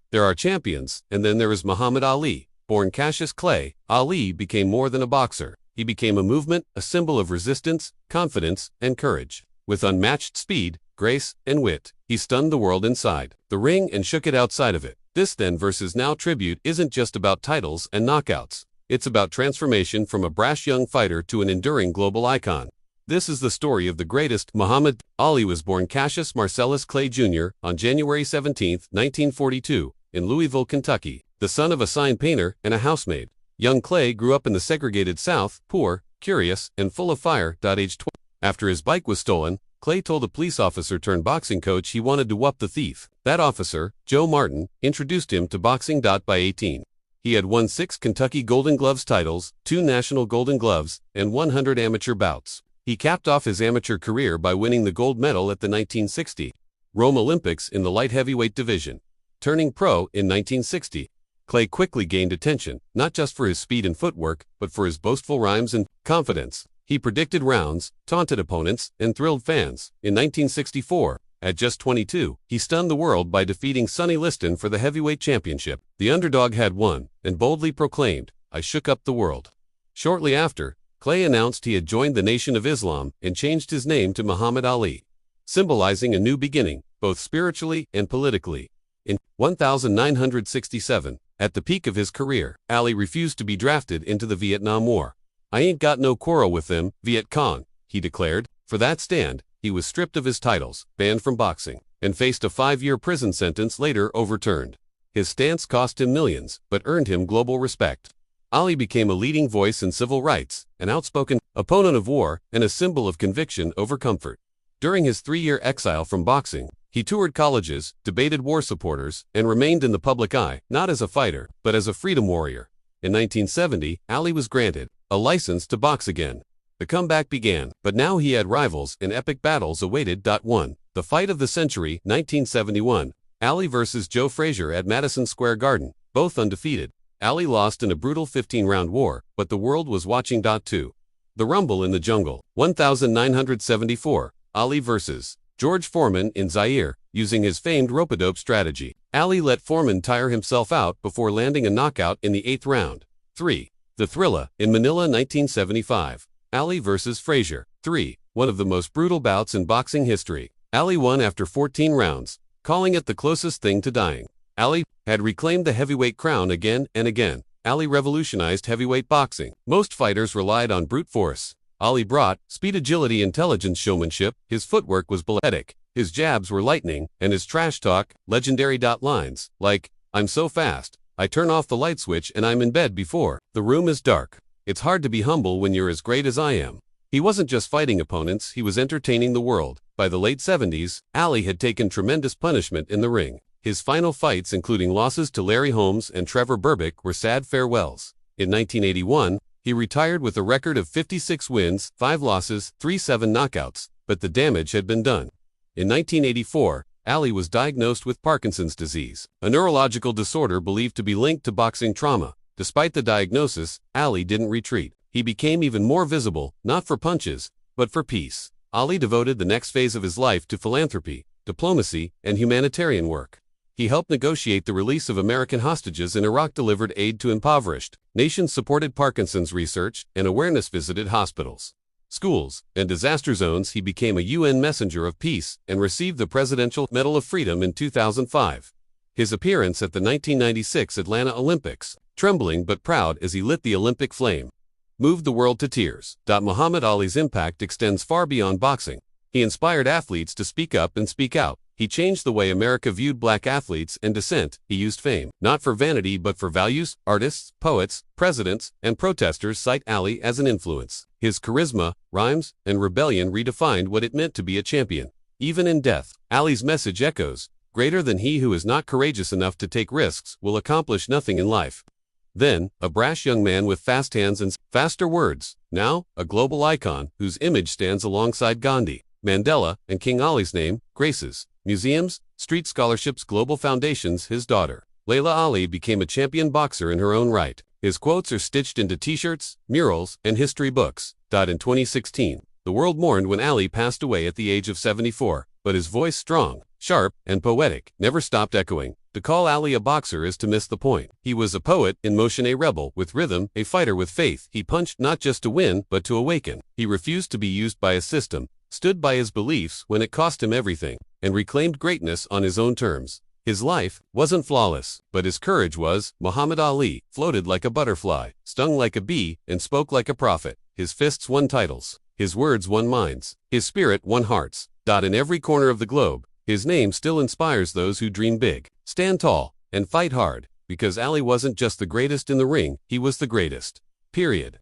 There are champions, and then there is Muhammad Ali. Born Cassius Clay, Ali became more than a boxer. He became a movement, a symbol of resistance, confidence, and courage. With unmatched speed, grace, and wit, he stunned the world inside the ring and shook it outside of it. This Then versus Now tribute isn't just about titles and knockouts. It's about transformation from a brash young fighter to an enduring global icon. This is the story of the greatest. Muhammad Ali was born Cassius Marcellus Clay Jr. on January 17, 1942, in Louisville, Kentucky, the son of a sign painter and a housemaid. Young Clay grew up in the segregated South, poor, curious, and full of fire. Age 12. After his bike was stolen, Clay told a police officer turned boxing coach he wanted to whoop the thief. That officer, Joe Martin, introduced him to boxing. By 18, he had won 6 Kentucky Golden Gloves titles, 2 National Golden Gloves, and 100 amateur bouts. He capped off his amateur career by winning the gold medal at the 1960 Rome Olympics in the light heavyweight division. Turning pro in 1960, Clay quickly gained attention, not just for his speed and footwork, but for his boastful rhymes and confidence. He predicted rounds, taunted opponents, and thrilled fans. In 1964, at just 22, he stunned the world by defeating Sonny Liston for the heavyweight championship. The underdog had won, and boldly proclaimed, "I shook up the world." Shortly after, Clay announced he had joined the Nation of Islam and changed his name to Muhammad Ali, symbolizing a new beginning, both spiritually and politically. In 1967, at the peak of his career, Ali refused to be drafted into the Vietnam War. "I ain't got no quarrel with them, Viet Cong," he declared. For that stand, he was stripped of his titles, banned from boxing, and faced a 5-year prison sentence later overturned. His stance cost him millions, but earned him global respect. Ali became a leading voice in civil rights, an outspoken opponent of war, and a symbol of conviction over comfort. During his 3-year exile from boxing, he toured colleges, debated war supporters, and remained in the public eye, not as a fighter, but as a freedom warrior. In 1970, Ali was granted a license to box again. The comeback began, but now he had rivals and epic battles awaited. 1. The fight of the century, 1971. Ali versus Joe Frazier at Madison Square Garden, both undefeated. Ali lost in a brutal 15-round war, but the world was watching. 2. The Rumble in the Jungle, 1974. Ali versus George Foreman in Zaire, using his famed rope-a-dope strategy. Ali let Foreman tire himself out before landing a knockout in the 8th round. 3. The Thrilla, in Manila, 1975. Ali versus Frazier. 3. One of the most brutal bouts in boxing history. Ali won after 14 rounds, calling it the closest thing to dying. Ali had reclaimed the heavyweight crown again and again. Ali revolutionized heavyweight boxing. Most fighters relied on brute force. Ali brought speed, agility, intelligence, showmanship. His footwork was poetic, his jabs were lightning, and his trash talk, legendary. Lines like, "I'm so fast, I turn off the light switch and I'm in bed before the room is dark. It's hard to be humble when you're as great as I am." He wasn't just fighting opponents, he was entertaining the world. By the late 70s, Ali had taken tremendous punishment in the ring. His final fights, including losses to Larry Holmes and Trevor Berbick, were sad farewells. In 1981, he retired with a record of 56 wins, 5 losses, 3 7 knockouts, but the damage had been done. In 1984, Ali was diagnosed with Parkinson's disease, a neurological disorder believed to be linked to boxing trauma. Despite the diagnosis, Ali didn't retreat. He became even more visible, not for punches, but for peace. Ali devoted the next phase of his life to philanthropy, diplomacy, and humanitarian work. He helped negotiate the release of American hostages in Iraq, delivered aid to impoverished nations, supported Parkinson's research and awareness, visited hospitals, schools, and disaster zones. He became a UN messenger of peace and received the Presidential Medal of Freedom in 2005. His appearance at the 1996 Atlanta Olympics, trembling but proud as he lit the Olympic flame, moved the world to tears. Muhammad Ali's impact extends far beyond boxing. He inspired athletes to speak up and speak out. He changed the way America viewed black athletes and dissent. He used fame, not for vanity but for values. Artists, poets, presidents, and protesters cite Ali as an influence. His charisma, rhymes, and rebellion redefined what it meant to be a champion. Even in death, Ali's message echoes, "Greater than he who is not courageous enough to take risks will accomplish nothing in life." Then, a brash young man with fast hands and faster words. Now, a global icon whose image stands alongside Gandhi, Mandela, and King Ali's name graces museums, street scholarships, global foundations. His daughter, Layla Ali, became a champion boxer in her own right. His quotes are stitched into t-shirts, murals, and history books. In 2016, the world mourned when Ali passed away at the age of 74, but his voice, strong, sharp, and poetic, never stopped echoing. To call Ali a boxer is to miss the point. He was a poet, in motion a rebel, with rhythm, a fighter with faith. He punched not just to win, but to awaken. He refused to be used by a system, stood by his beliefs when it cost him everything, and reclaimed greatness on his own terms. His life wasn't flawless, but his courage was. Muhammad Ali floated like a butterfly, stung like a bee, and spoke like a prophet. His fists won titles. His words won minds. His spirit won hearts. In every corner of the globe, his name still inspires those who dream big, stand tall, and fight hard, because Ali wasn't just the greatest in the ring, he was the greatest. Period.